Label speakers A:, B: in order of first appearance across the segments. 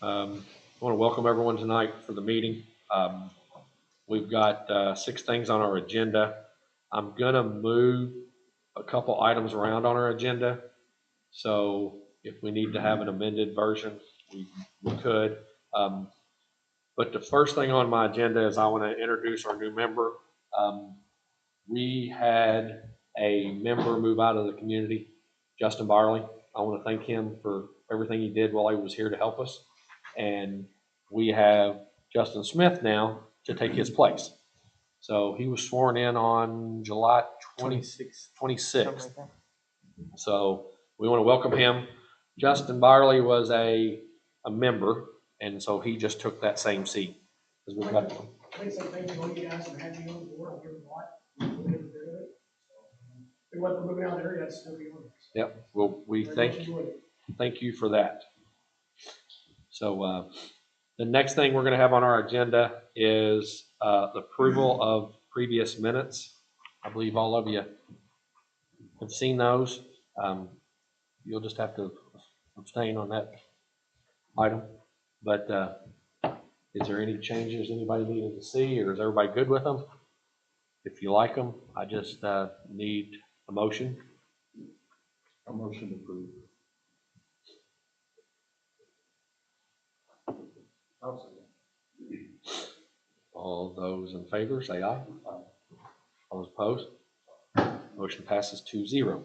A: I want to welcome everyone tonight for the meeting. We've got 6 things on our agenda. I'm going to move a couple items around on our agenda. So if we need to have an amended version, we could. But the first thing on my agenda is I want to introduce our new member. We had a member move out of the community, Justin Barley. I want to thank him for everything he did while he was here to help us. And we have Justin Smith now to take his place. So he was sworn in on July 26th. So we want to welcome him. Justin Barley was a member, and so he just took that same seat. Because we've got
B: Thank you all you guys for having me on board. I'll give it a lot. We'll get a bit of it. If it wasn't moving out there, I'd still be on this.
A: Yep. Well, we thank you for that. So the next thing we're going to have on our agenda is the approval of previous minutes. I believe all of you have seen those. You'll just have to abstain on that item. But is there any changes anybody needed to see, or is everybody good with them? If you like them, I just need a motion.
C: A motion to approve.
A: All those in favor, say aye. All those opposed? Motion passes 2-0.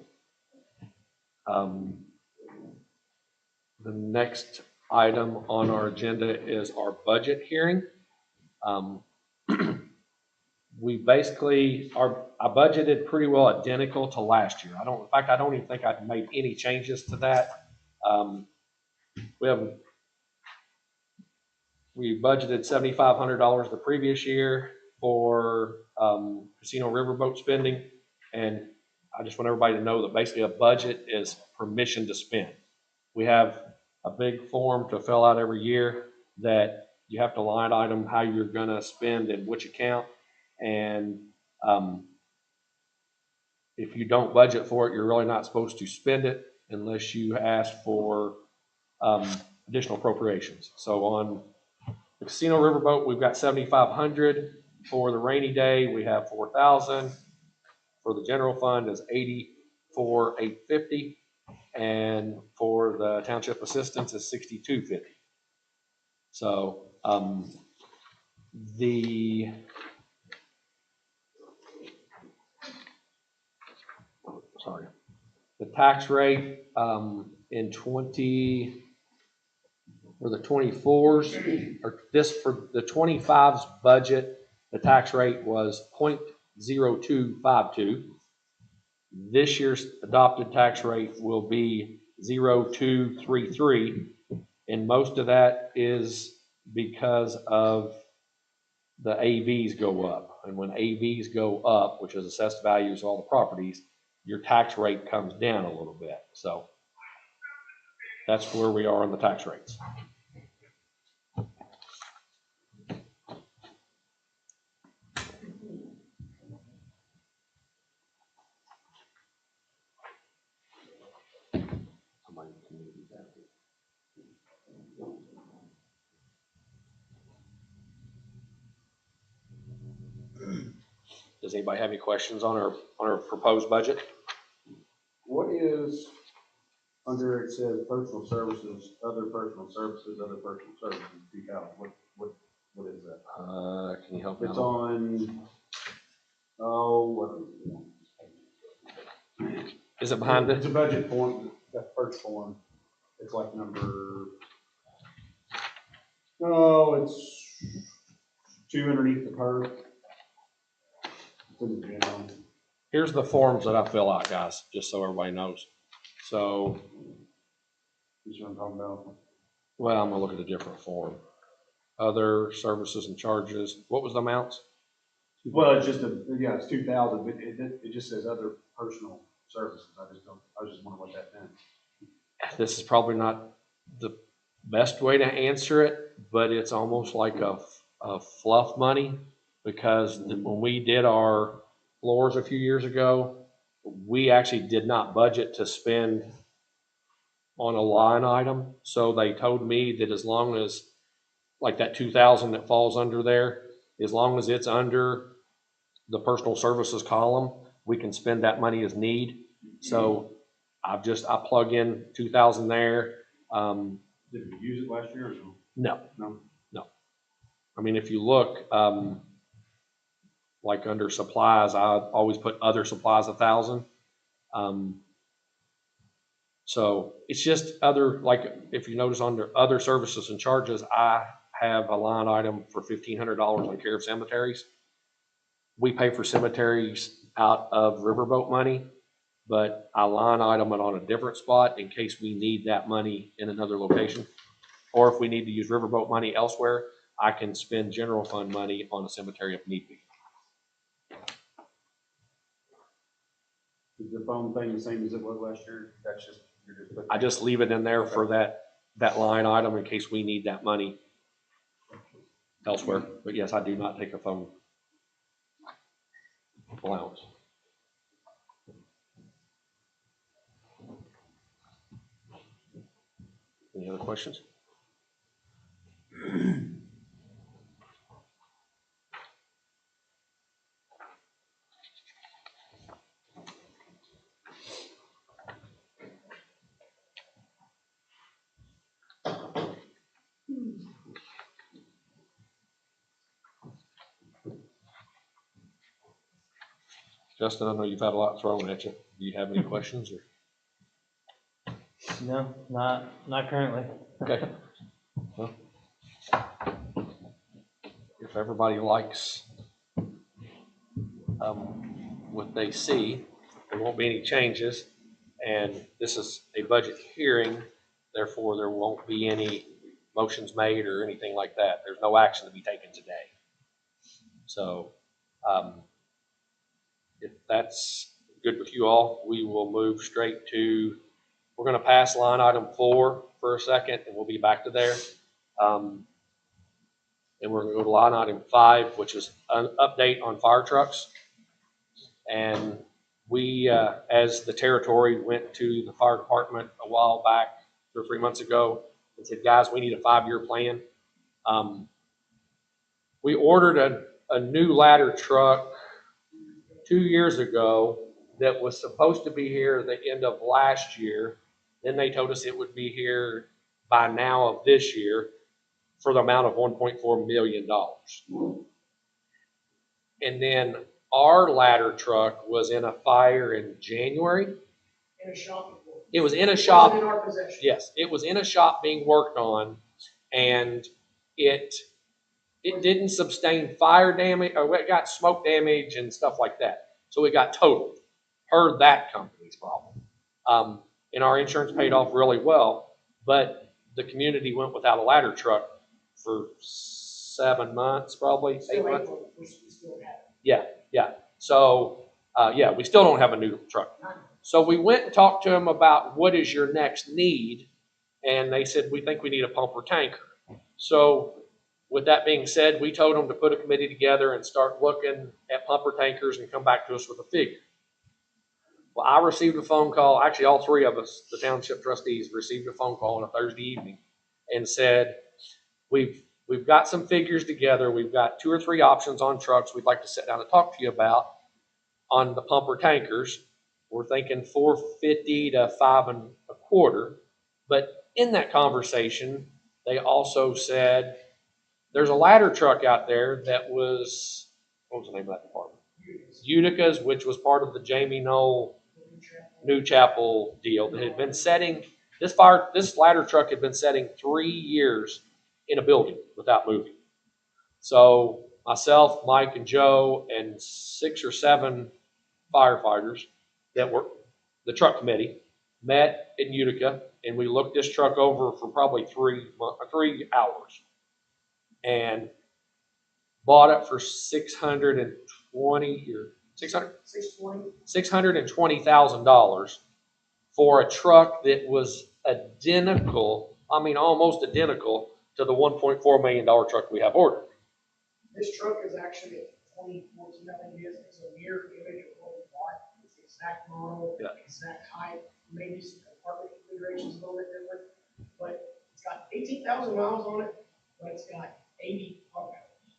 A: The next item on our agenda is our budget hearing. We basically I budgeted pretty well identical to last year. In fact, I don't even think I've made any changes to that. We budgeted $7,500 the previous year for casino riverboat spending, and I just want everybody to know that basically a budget is permission to spend. We have a big form to fill out every year that you have to line item how you're going to spend in which account, and if you don't budget for it, you're really not supposed to spend it unless you ask for additional appropriations. So on the casino riverboat, we've got $7,500. For the rainy day, we have $4,000. For the general fund is $84,850, and for the township assistance is $62,50. So the tax rate in for the 24s, or this for the 25's budget, the tax rate was 0.0252. This year's adopted tax rate will be 0.233, and most of that is because of the AVs go up. And when AVs go up, which is assessed values of all the properties, your tax rate comes down a little bit. So that's where we are on the tax rates. Does anybody have any questions on our proposed budget?
C: What is, under it says personal services, other personal services, 2000, what is that?
A: Can you help me?
C: It's on, what
A: is it behind it?
C: It's a budget form, that first form. It's like number, it's 2 underneath the curve.
A: Here's the forms that I fill out, guys, just so everybody knows. So, well, I'm gonna look at a different form. Other services and charges. What was the amounts?
C: Well, it's just it's 2,000, but it just says other personal services. I was just wondering what that meant.
A: This is probably not the best way to answer it, but it's almost like a fluff money, because when we did our floors a few years ago, we actually did not budget to spend on a line item. So they told me that as long as, like that 2,000 that falls under there, as long as it's under the personal services column, we can spend that money as need. So I plug in 2,000 there.
C: Did we use it last year or no?
A: No,
C: No.
A: no. I mean, if you look, like under supplies, I always put other supplies 1,000. So it's just other, like if you notice under other services and charges, I have a line item for $1,500 on care of cemeteries. We pay for cemeteries out of riverboat money, but I line item it on a different spot in case we need that money in another location. Or if we need to use riverboat money elsewhere, I can spend general fund money on a cemetery if need be.
C: Is the phone thing the same as it was last year? That's just,
A: I just leave it in there for that line item in case we need that money elsewhere. But yes, I do not take a phone allowance. Any other questions? Justin, I know you've had a lot thrown at you. Do you have any questions or?
D: No, not currently.
A: Okay. Well, if everybody likes what they see, there won't be any changes. And this is a budget hearing, therefore there won't be any motions made or anything like that. There's no action to be taken today. So if that's good with you all, we will move straight to, we're going to pass line item 4 for a second, and we'll be back to there. And we're going to go to line item 5, which is an update on fire trucks. And we, as the territory, went to the fire department a while back, 2 or 3 months ago, and said, guys, we need a 5-year plan. We ordered a new ladder truck 2 years ago that was supposed to be here at the end of last year. Then they told us it would be here by now of this year for the amount of $1.4 million. And then our ladder truck was in a fire in January.
B: In a shop.
A: It was in a shop.
B: In our possession.
A: Yes, it was in a shop being worked on, and it didn't sustain fire damage, or it got smoke damage and stuff like that. So it got totaled. Per that company's problem. And our insurance paid off really well, but the community went without a ladder truck for 7 months, probably 8 months. Yeah. So, we still don't have a new truck. So we went and talked to them about what is your next need, and they said, we think we need a pumper tanker. So with that being said, we told them to put a committee together and start looking at pumper tankers and come back to us with a figure. Well, I received a phone call, actually all 3 of us, the township trustees, received a phone call on a Thursday evening and said, we've got some figures together. We've got 2 or 3 options on trucks we'd like to sit down and talk to you about on the pumper tankers. We're thinking $450 to $525. But in that conversation, they also said, there's a ladder truck out there that was, what was the name of that department? Utica's, which was part of the Jamie Knoll New Chapel deal that had been setting, this ladder truck had been setting 3 years in a building without moving. So myself, Mike, and Joe, and 6 or 7 firefighters that were the truck committee met in Utica, and we looked this truck over for probably 3 hours and bought it for $620,000 for a truck that was identical, almost identical to the $1.4 million truck we have ordered.
B: This truck is actually a 2014, I think it is. It's a mirror image of what we bought. It's the exact model, exact height, maybe some department configuration's a little bit different, but it's got 18,000 miles on it, but it's got 80 pump hours.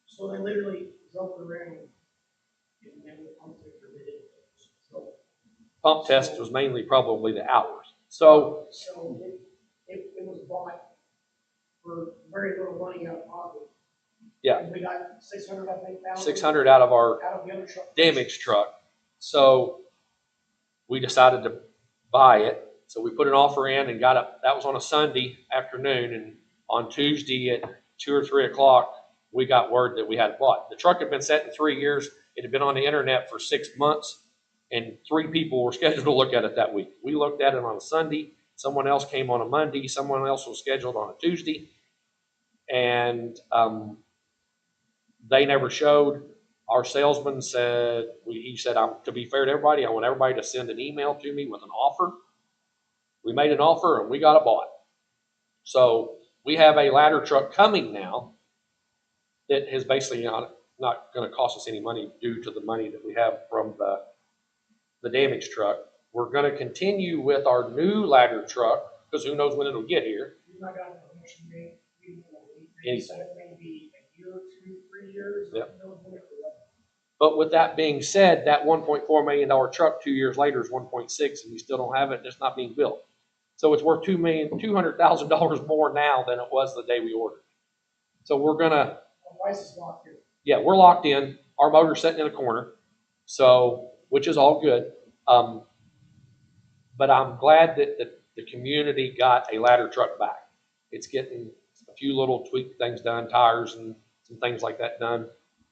B: So they literally drove around and never pumped it or did it. So,
A: Pump test was mainly probably the hours. So,
B: it was bought for very little money out of pocket.
A: yeah.
B: And we got 600, I think, thousand.
A: 600 out of our
B: Out of the other truck.
A: damaged truck. So we decided to buy it. So we put an offer in and got up. That was on a Sunday afternoon. And on Tuesday at 2 or 3 o'clock, we got word that we had it bought. The truck had been set in 3 years. It had been on the internet for 6 months. And 3 people were scheduled to look at it that week. We looked at it on a Sunday. Someone else came on a Monday. Someone else was scheduled on a Tuesday. And they never showed. Our salesman said, he said, to be fair to everybody, I want everybody to send an email to me with an offer. We made an offer and we got it bought. So we have a ladder truck coming now that is basically not going to cost us any money due to the money that we have from the damaged truck. We're going to continue with our new ladder truck because who knows when it'll get here.
B: You've not gotten a permission date.
A: Anything.
B: You said it may be a year, 2, 3 years.
A: Yep.
B: No, when it was.
A: But with that being said, that $1.4 million truck 2 years later is 1.6 and we still don't have it. It's not being built. So it's worth $200,000 more now than it was the day we ordered. So we're going to,
B: The price is locked in.
A: yeah, we're locked in. Our motor's sitting in a corner, so, which is all good. But I'm glad that the community got a ladder truck back. It's getting a few little tweak things done, tires and some things like that done,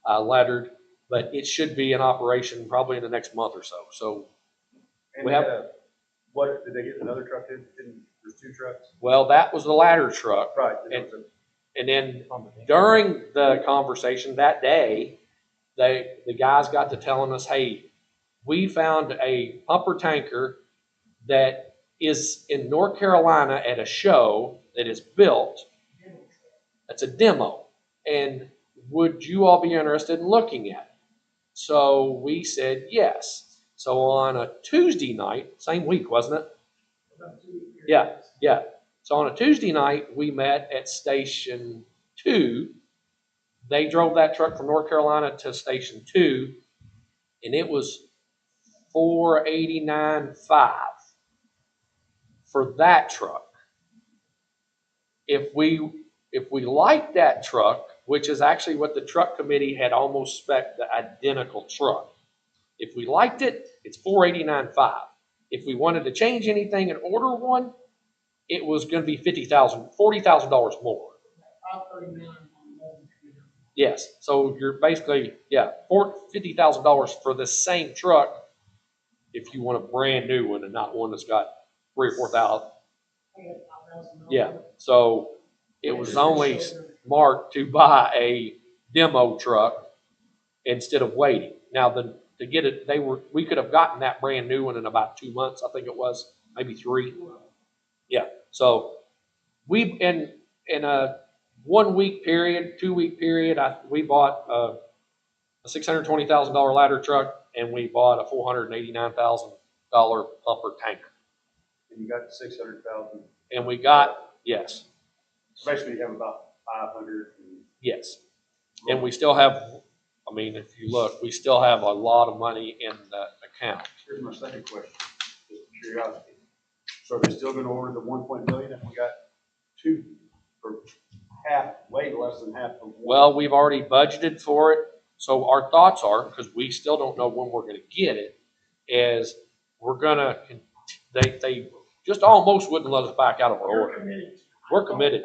A: laddered, but it should be in operation probably in the next month or so. So
C: And
A: we have,
C: what, did they get another truck in? There's 2 trucks?
A: well, that was the ladder truck.
C: Right.
A: And then during the conversation that day, the guys got to telling us, hey, we found a pumper tanker that is in North Carolina at a show that is built. That's a demo. And would you all be interested in looking at it? So we said yes. So on a Tuesday night, same week, wasn't it? Yeah, yeah. So on a Tuesday night, we met at Station 2. They drove that truck from North Carolina to Station 2, and it was $489.5 for that truck. If we like that truck, which is actually what the truck committee had almost spec'd the identical truck. If we liked it, it's $489.5. If we wanted to change anything and order one, it was going to be $40,000 more.
B: 539 on the computer.
A: Yes, so you're basically, yeah, $50,000 for the same truck if you want a brand new one and not one that's got 3,000 or 4,000. Yeah, so it was only smart to buy a demo truck instead of waiting. Now, to get it, we could have gotten that brand new one in about 2 months, I think it was, maybe 3. Yeah, so we in a 1 week period, 2 week period, we bought a $620,000 ladder truck and we bought a $489,000 pumper tanker.
C: And you got the 600,000.
A: And we got, yes.
C: Basically, you have about 500.
A: Yes. And we still have, I mean, if you look, we still have a lot of money in the account.
C: Here's my second question, just curiosity. So are they still going to order the 1 million if we got 2 for half, way less than half of 1?
A: Well, we've already budgeted for it. So our thoughts are, because we still don't know when we're going to get it, is we're going to, they just almost wouldn't let us back out of our order. We're committed.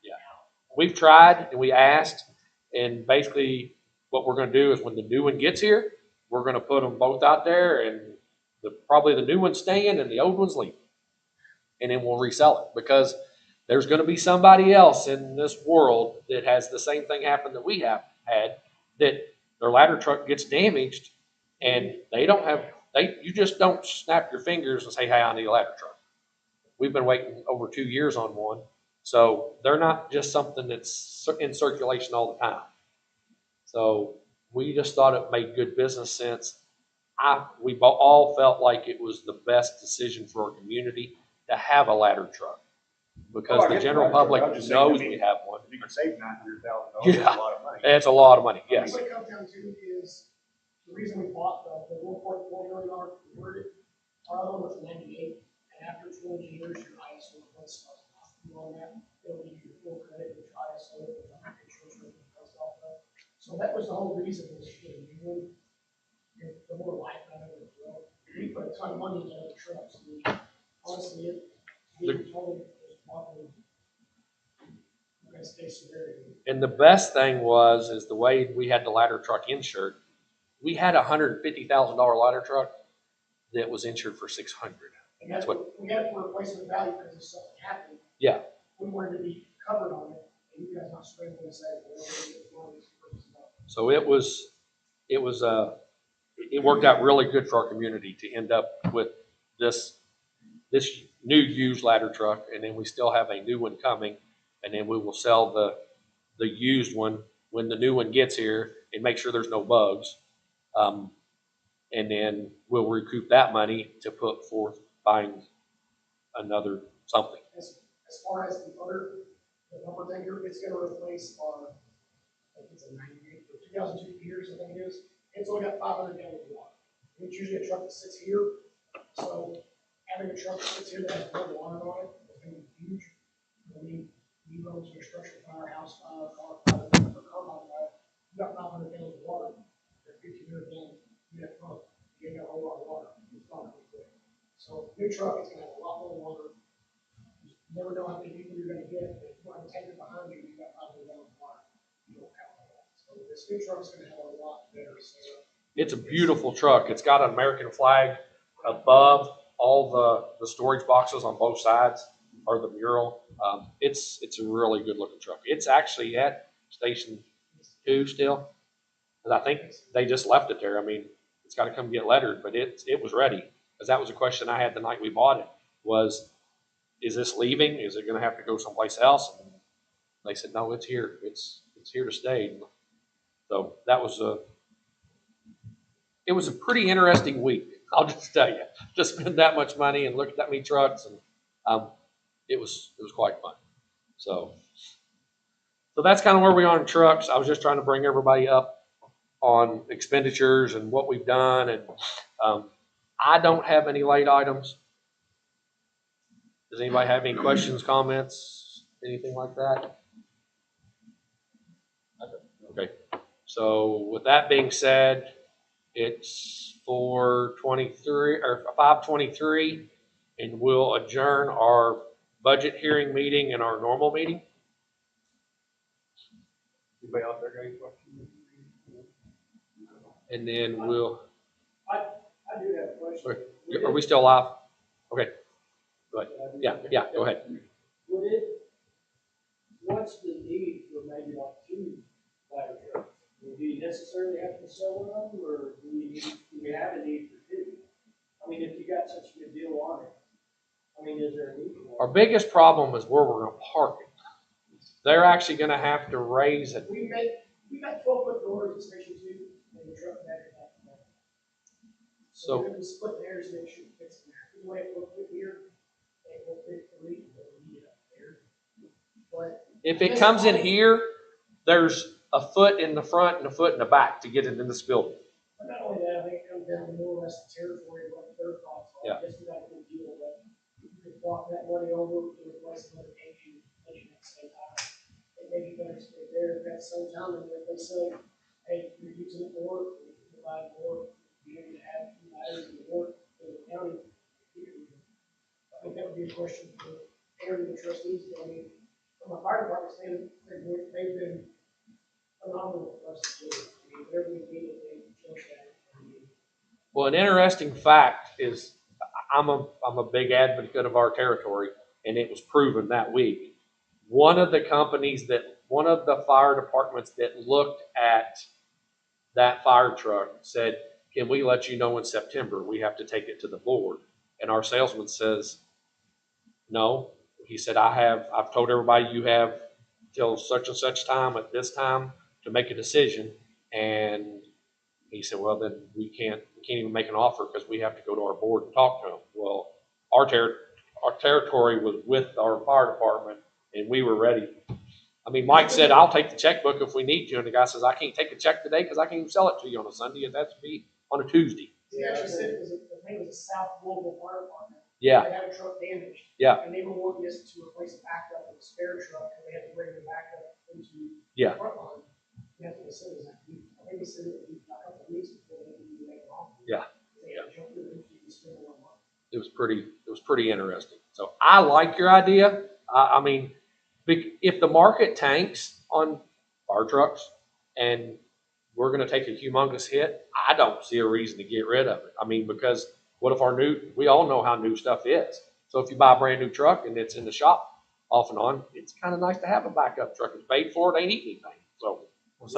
A: Yeah. We've tried and we asked, and basically what we're going to do is when the new one gets here, we're going to put them both out there, and probably the new one's staying and the old one's leaving. And then we'll resell it, because there's going to be somebody else in this world that has the same thing happen that we have had, that their ladder truck gets damaged and you just don't snap your fingers and say, hey, I need a ladder truck. We've been waiting over 2 years on one. So they're not just something that's in circulation all the time. So we just thought it made good business sense. we all felt like it was the best decision for our community to have a ladder truck. Because
C: Oh, I
A: the
C: get the
A: general
C: ladder truck.
A: public
C: I was just saying,
A: knows
C: I mean,
A: we have one.
C: If you can save $900,000,
A: Yeah.
C: that's a lot of money.
A: It's a lot of money, yes.
B: What it comes down to is, the reason we bought the $1.4 million converted, our other one was 98, and after 20 years, your ISO replace stuff. You on that, it'll give you full credit, which ISO, which I'm pretty sure is replaced off of. So that was the whole reason was to get a new one. And the more life out of it as well. We put a ton of money into other trucks. I mean, honestly, being told was probably the best case scenario.
A: And the best thing is the way we had the ladder truck insured. We had a $150,000 ladder truck that was insured for $600,000.
B: And that's what we had for replacement value because if something happened.
A: Yeah.
B: We wanted to be covered on it, and you guys not scrambling and saying, well,
A: So it worked out really good for our community to end up with this new used ladder truck, and then we still have a new one coming, and then we will sell the used one when the new one gets here and make sure there's no bugs. And then we'll recoup that money to put forth buying another something.
B: As far as the number tanker, it's gonna replace our, I think it's a 98 or 2002 Peters, I think it is. It's only got 500 gallons of water. It's usually a truck that sits here, so having a truck that sits here that has no water on it is gonna be huge. I mean, you run to a structure fire, house fire, car fire, or carbine fire, you got 500 gallons of water. They're 1,500 gallons, you have pump, you ain't got a whole lot of water. It's not gonna be quick. So new truck is gonna have a lot more water. You never know how many people you're gonna get. If you want a tanker behind you, you got 500 gallons of water. You don't count on that. So this new truck's gonna have a lot better.
A: It's a beautiful truck. It's got an American flag above all the storage boxes on both sides, or the mural. It's a really good looking truck. It's actually at Station 2 still, because I think they just left it there. I mean, it's got to come get lettered, but it was ready. Because that was a question I had the night we bought it, was, is this leaving? Is it going to have to go someplace else? And they said, no, it's here. It's here to stay. So it was a pretty interesting week. I'll just tell you, to spend that much money and look at that many trucks, and it was quite fun. So that's kind of where we are in trucks. I was just trying to bring everybody up on expenditures and what we've done, and I don't have any late items. Does anybody have any questions, comments, anything like that? Okay. So with that being said, it's 4:23 or 5:23, and we'll adjourn our budget hearing meeting and our normal meeting.
C: Anybody out there got any questions?
A: And then we'll.
B: I do have a question.
A: Are we still live? Okay. Go ahead. Yeah. Go ahead.
B: What's the need for maybe like 2 ladder trucks? Do you necessarily have to sell one of them, or do we have a need for 2? I mean, if you got such a good deal on it, I mean, is there a need for
A: Our
B: one?
A: biggest problem is where we're going to park it. They're actually going to have to raise it.
B: We got 12-foot doors at Station 2, and the truck battery back to back. So we're gonna be splitting hairs to make sure it fits in there. The way it will fit here, it will fit 3, but we need it up there. But
A: If it comes in here, there's a foot in the front and a foot in the back to get it in this building.
B: But not only that, I think it comes down to more or less the territory of what their costs are.
A: Yeah.
B: I guess we got a good deal, but you could walk that money over to replace another engine at the same time. It may be better to stay there at the same time, and if they say, hey, you're using it more, we can provide more, you're going to have 2 batteries in the work in the county. I think that would be a question for Aaron and the trustees. I mean, from a fire department standpoint, they've been phenomenal for us to do. I mean, whatever we need, they jump at it. I mean,
A: Well, an interesting fact is I'm a big advocate of our territory, and it was proven that week. One of the fire departments that looked at that fire truck said, can we let you know in September? We have to take it to the board. And our salesman says, no. He said, I've told everybody you have till such and such time at this time to make a decision. And He said, well, then we can't even make an offer because we have to go to our board and talk to them. Well, our territory was with our fire department and we were ready. I mean, Mike said, I'll take the checkbook if we need to. And the guy says, I can't take a check today because I can't even sell it to you on a Sunday. It has to be on a Tuesday.
B: He actually said it was, I think it was a South Global Fire Department.
A: Yeah.
B: They had a truck damaged.
A: Yeah.
B: And they were wanting us to replace a backup with a spare truck, and they had to bring the backup into
A: Yeah.
B: the front line. And that's what they said was that week. I think they said it was a couple of weeks before they could even make an offer.
A: Yeah.
B: They had to jump through the hoops and spend more money.
A: It was pretty interesting. So I like your idea. I mean, if the market tanks on fire trucks and we're going to take a humongous hit, I don't see a reason to get rid of it. I mean, because what if we all know how new stuff is. So if you buy a brand new truck and it's in the shop off and on, it's kind of nice to have a backup truck. It's paid for, it ain't eating anything. So
D: It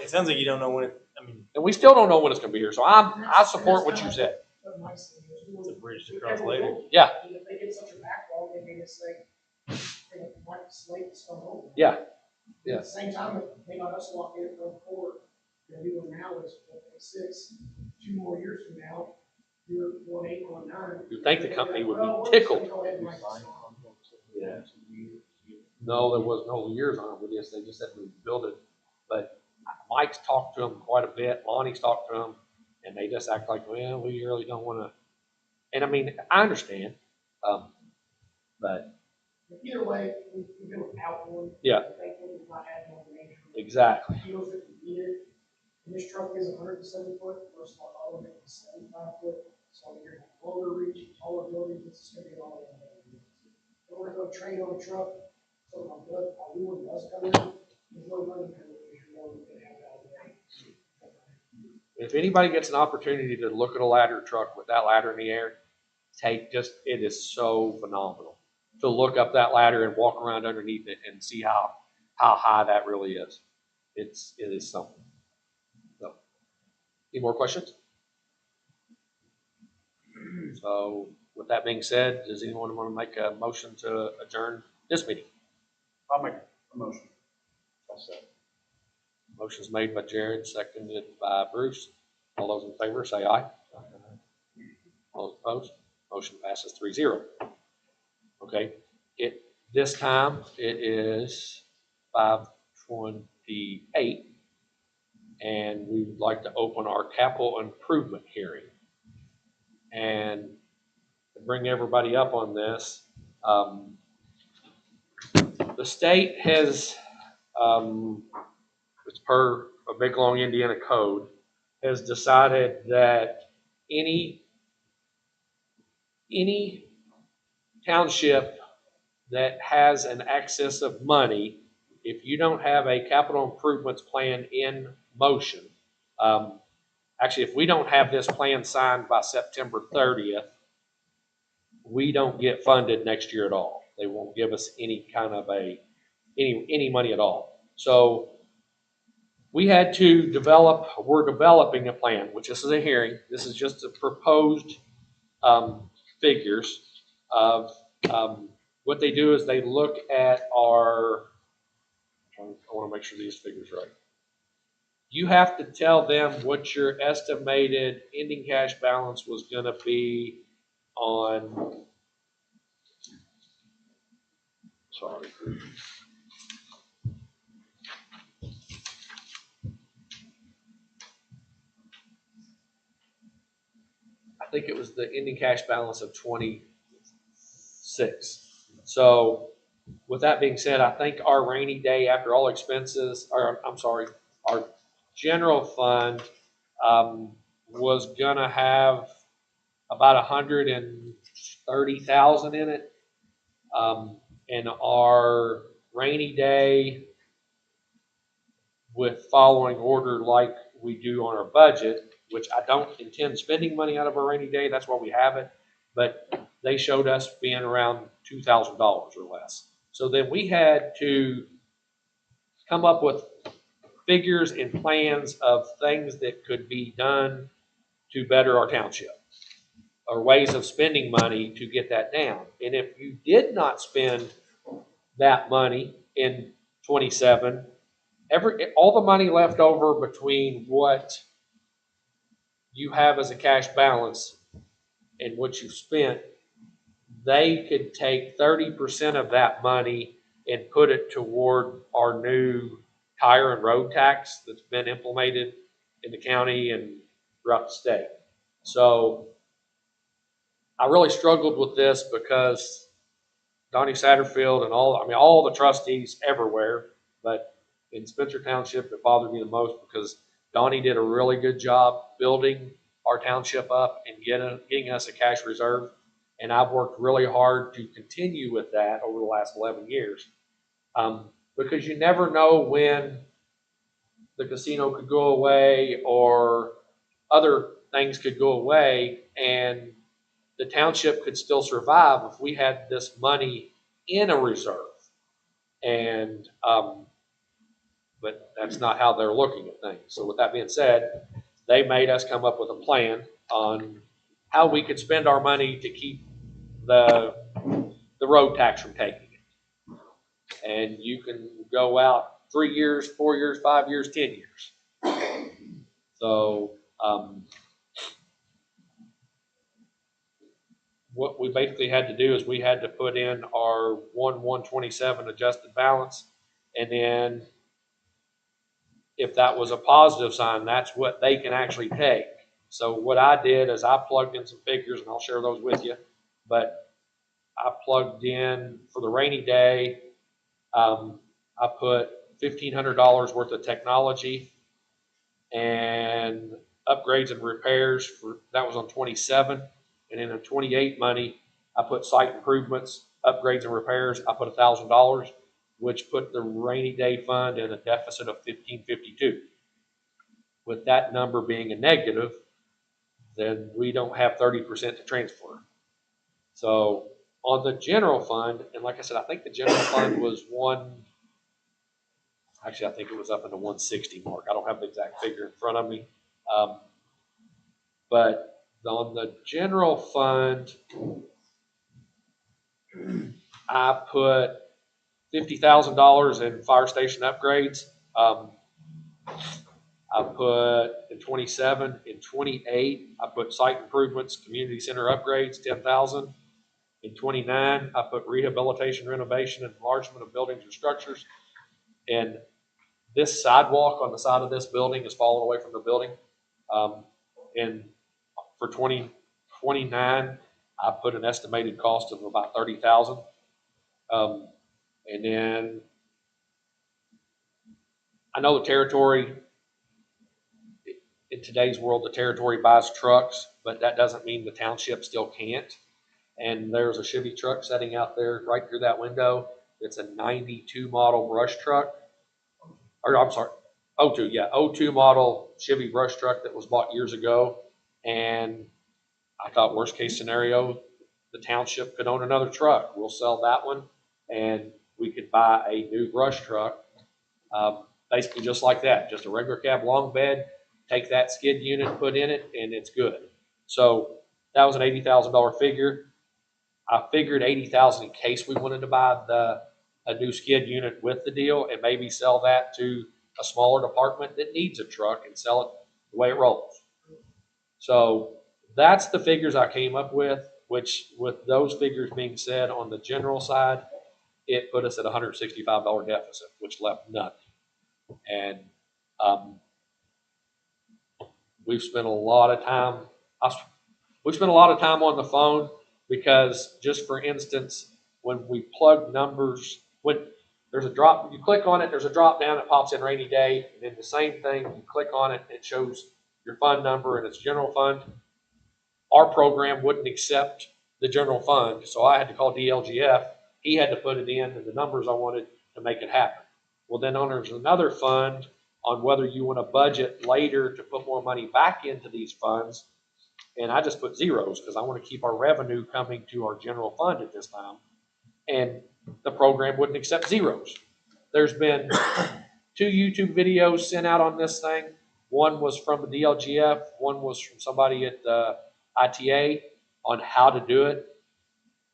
D: sounds like you don't know when it, I mean,
A: and we still don't know when it's going to be here. So I support what you said.
B: But the nice thing is,
D: it's a bridge to cross later.
A: Yeah.
B: and if they get such a backlog, they may just say, they might slate some over.
A: Yeah.
B: At the same time, they got us locked in for a quarter. And we were now is 6, 2 more years from now, you're 8, 9.
A: You'd think the company would be
B: Well, we're just gonna
A: tickled.
B: go ahead and write this off.
A: Yeah. No, there was no years on it with this. They just said we build it. But Mike's talked to them quite a bit. Lonnie's talked to them, and they just act like, well, we really don't want to. And I mean, I understand, but
B: Either way, we've been without one.
A: Yeah.
B: Thankfully, we've not had one major.
A: exactly.
B: He knows if we need it. And this truck is 107 foot versus our other one is 75 foot. So you're gonna have longer reach, taller buildings, it's just gonna be all over. We're gonna train on a truck, so I'm good, our new one does come in, there's no running penalty, you know, we're gonna have that all day.
A: If anybody gets an opportunity to look at a ladder truck with that ladder in the air, it is so phenomenal to look up that ladder and walk around underneath it and see how high that really is. It is something. So, any more questions? So, with that being said, does anyone want to make a motion to adjourn this meeting?
C: I'll make a motion.
A: Motion's made by Jared, seconded by Bruce. All those in favor say aye. All those opposed? Motion passes 3-0. Okay, this time it is 5:28, and we would like to open our capital improvement hearing. And to bring everybody up on this, the state has, it's per a big long Indiana code, has decided that any township that has an excess of money, if you don't have a capital improvements plan in motion, actually, if we don't have this plan signed by September 30th, we don't get funded next year at all. They won't give us any kind of any money at all. So we had to we're developing a plan, which this is a hearing. This is just a proposed figures of what they do is they look at I want to make sure these figures are right. You have to tell them what your estimated ending cash balance was going to be on, sorry. I think it was the ending cash balance of 26. So with that being said, I think our rainy day after all expenses, or I'm sorry, our general fund was gonna have about 130,000 in it. And our rainy day, with following order like we do on our budget, which I don't intend spending money out of our rainy day, that's why we have it, but they showed us being around $2,000 or less. So then we had to come up with figures and plans of things that could be done to better our township, or ways of spending money to get that down. And if you did not spend that money in 27, all the money left over between what you have as a cash balance and what you've spent, they could take 30% of that money and put it toward our new tire and road tax that's been implemented in the county and throughout the state. So I really struggled with this because Donnie Satterfield and all the trustees everywhere, but in Spencer Township, it bothered me the most because Donnie did a really good job building our township up and getting us a cash reserve. And I've worked really hard to continue with that over the last 11 years. Because you never know when the casino could go away or other things could go away, and the township could still survive if we had this money in a reserve. And but that's not how they're looking at things. So with that being said, they made us come up with a plan on how we could spend our money to keep the road tax from taking it. And you can go out 3 years, 4 years, 5 years, 10 years. So what we basically had to do is we had to put in our 1/1/27 adjusted balance, and then if that was a positive sign, that's what they can actually take. So what I did is I plugged in some figures, and I'll share those with you. But I plugged in for the rainy day. I put $1,500 worth of technology and upgrades and repairs for that was on 27, and then on 28 money, I put site improvements, upgrades and repairs. I put $1,000, which put the rainy day fund in a deficit of 1,552. With that number being a negative, then we don't have 30% to transfer. So on the general fund, and like I said, I think the general fund was actually I think it was up in the 160 mark. I don't have the exact figure in front of me. But on the general fund, I put $50,000 in fire station upgrades. I put in 27, in 28, I put site improvements, community center upgrades, 10,000. In 29, I put rehabilitation, renovation, and enlargement of buildings and structures. And this sidewalk on the side of this building is falling away from the building. And for 2029, I put an estimated cost of about 30,000. And then I know the territory, in today's world, the territory buys trucks, but that doesn't mean the township still can't. And there's a Chevy truck sitting out there right through that window. It's a 92 model brush truck. Or I'm sorry, '02 model Chevy brush truck that was bought years ago. And I thought worst case scenario, the township could own another truck. We'll sell that one and we could buy a new brush truck. Basically just like that, just a regular cab long bed, take that skid unit, put in it, and it's good. So that was an $80,000 figure. I figured 80,000 in case we wanted to buy a new skid unit with the deal and maybe sell that to a smaller department that needs a truck and sell it the way it rolls. So that's the figures I came up with, which with those figures being said on the general side, it put us at $165 deficit, which left nothing. And we've spent a lot of time. We spent a lot of time on the phone because, just for instance, when we plug numbers, when there's a drop, you click on it, there's a drop down, it pops in rainy day, and then the same thing, you click on it, it shows your fund number and it's general fund. Our program wouldn't accept the general fund, so I had to call DLGF. He had to put it in and the numbers I wanted to make it happen. Well, then there's another fund on whether you want to budget later to put more money back into these funds. And I just put zeros because I want to keep our revenue coming to our general fund at this time. And the program wouldn't accept zeros. There's been 2 YouTube videos sent out on this thing. One was from the DLGF. One was from somebody at the ITA on how to do it.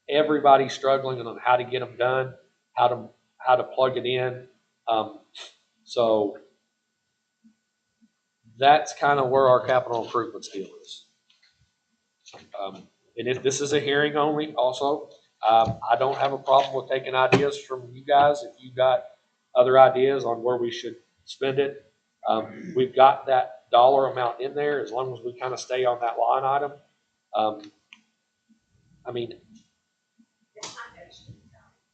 A: Everybody's struggling on how to get them done, how to plug it in. So that's kind of where our capital improvements deal is. And this is a hearing only also. I don't have a problem with taking ideas from you guys if you got other ideas on where we should spend it. We've got that dollar amount in there as long as we kind of stay on that line item. I mean,
E: It's not extra.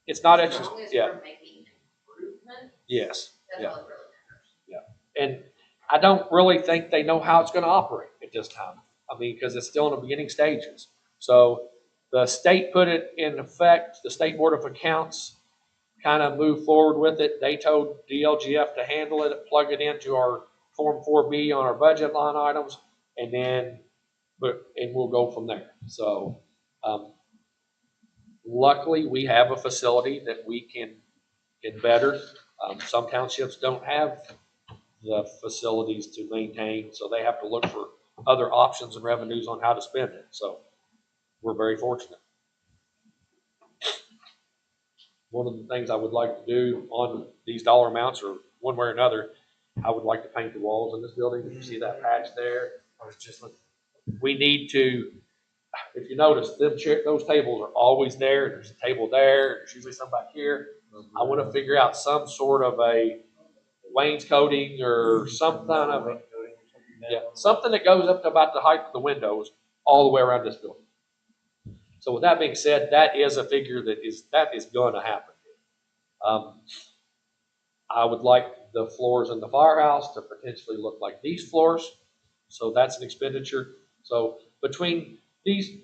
A: it's not
E: As
A: extra,
E: long as
A: yeah,
E: we're making improvements,
A: yes,
E: that's
A: yeah.
E: all that really matters.
A: And I don't really think they know how it's gonna operate at this time. I mean, because it's still in the beginning stages. So the state put it in effect, the State Board of Accounts kind of moved forward with it. They told DLGF to handle it, plug it into our Form 4B on our budget line items, and then, and we'll go from there. So, luckily, we have a facility that we can get better. Some townships don't have the facilities to maintain, so they have to look for other options and revenues on how to spend it. So we're very fortunate. One of the things I would like to do on these dollar amounts, or one way or another, I would like to paint the walls in this building. If you see that patch there,
D: I was just looking.
A: we need to, if you notice, those tables are always there. There's a table there. There's usually some back here. I want to figure out some sort of a wainscoting or some kind of a, yeah, something that goes up to about the height of the windows all the way around this building. So with that being said, that is a figure that is going to happen. I would like the floors in the firehouse to potentially look like these floors. So that's an expenditure. So between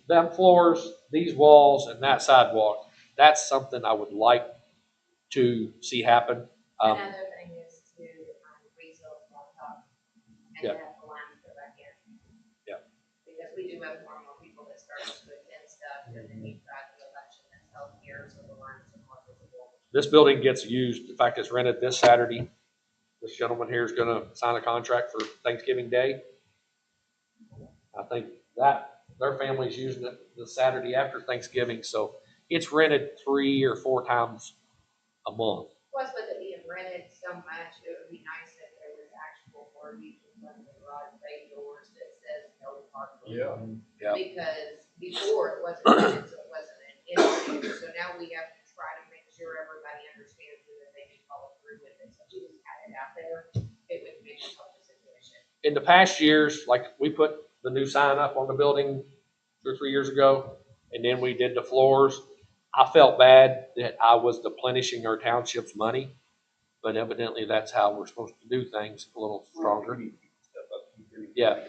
A: them floors, these walls, and that sidewalk, that's something I would like to see happen.
E: Another thing is to rezone on top and
A: Yeah.
E: have the lines go back in.
A: Yeah.
E: Because we do have more and more people that start to put in stuff, and then you've got the election that's held here, so the lines are more visible.
A: This building gets used. In fact, it's rented this Saturday. This gentleman here is going to sign a contract for Thanksgiving Day. I think that their family's using it the Saturday after Thanksgiving, so it's rented 3 or 4 times a month.
E: Plus, with it being rented so much, it would be nice if there was actual verbiage in front of the garage bay doors that says no parking.
C: Yeah.
A: Yeah.
E: Because before it wasn't rented, so it wasn't an issue, so now we have to try to make sure everybody understands it and they can follow through with it, so if we just had it out there, it would make it help the situation.
A: In the past years, like we put the new sign up on the building 2 or 3 years ago, and then we did the floors. I felt bad that I was deplenishing our township's money, but evidently that's how we're supposed to do things, a little stronger. Yeah.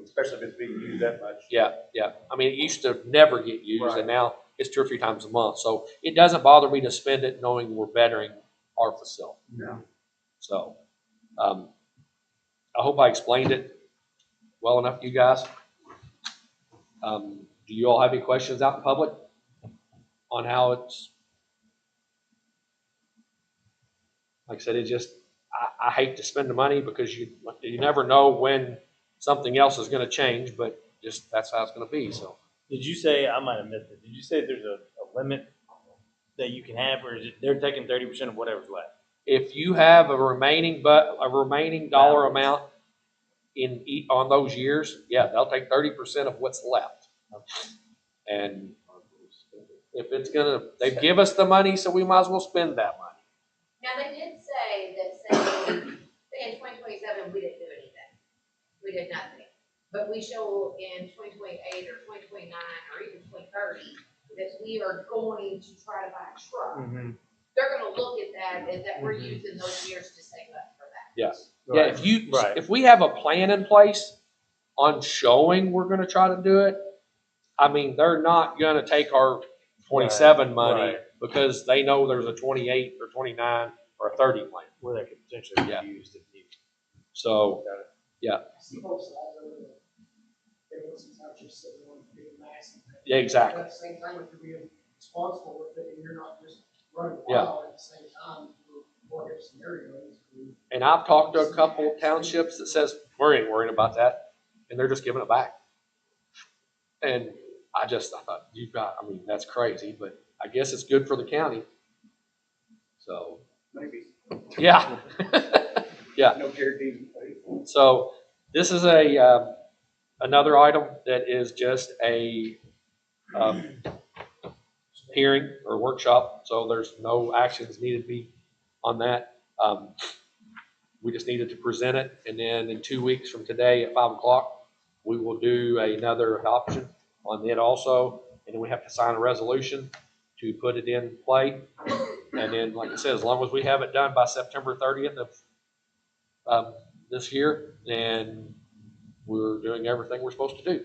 C: Especially if it's being used that much.
A: Yeah, yeah. I mean, it used to never get used,
C: Right.
A: and now it's 2 or 3 times a month. So it doesn't bother me to spend it knowing we're bettering our facility.
C: No.
A: So, I hope I explained it well enough to you guys. Do you all have any questions out in public on how it's? Like I said, it just, I hate to spend the money because you never know when something else is going to change, but just that's how it's going to be. So
D: Did you say, I might have missed it, did you say there's a limit that you can have, or is it, they're taking 30% of whatever's left?
A: if you have a remaining dollar amount on those years, yeah, they'll take 30% of what's left. And if it's they give us the money, so we might as well spend that money.
E: Now, they did say that, say in 2027, we didn't do anything. We did nothing. But we show in 2028 or 2029 or even 2030 that we are going to try to buy a truck.
D: Mm-hmm.
E: They're gonna look at that and that we're using those years to save up for that.
A: Yes.
D: Right.
A: Yeah, if we have a plan in place on showing we're gonna try to do it, I mean, they're not gonna take our 27 money
D: Right.
A: because they know there's a 28 or 29 or a 30 plan.
D: Where they could potentially
A: Yeah.
D: be used if needed.
A: So,
D: Got it.
A: yeah,
B: I see folks all over the, they want some townships sitting on big massive.
A: yeah, exactly.
B: At the same time, if you're being responsible with it and you're not just running
A: Yeah.
B: wild at the same time, what if scenarios?
A: And I've talked to a couple townships that says, we ain't worrying about that, and they're just giving it back. And I thought, I mean, that's crazy, but I guess it's good for the county. So,
C: Maybe.
A: yeah. Yeah.
C: No guarantees in place.
A: So this is another item that is just a, hearing or workshop, so there's no actions needed to be on that. We just needed to present it, and then in 2 weeks from today at 5 o'clock, we will do another adoption on it also, and then we have to sign a resolution to put it in play. And then, like I said, as long as we have it done by September 30th of this year, then we're doing everything we're supposed to do.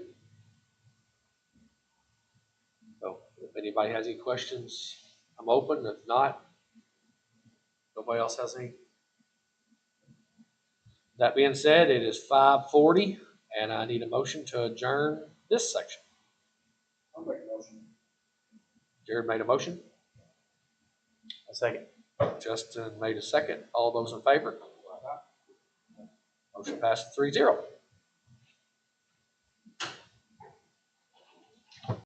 A: So if anybody has any questions, I'm open. If not, nobody else has any. That being said, it is 5:40, and I need a motion to adjourn this section.
C: I'll make a motion.
A: Jared made a motion.
D: A second.
A: Justin made a second. All those in favor? Motion passes 3-0.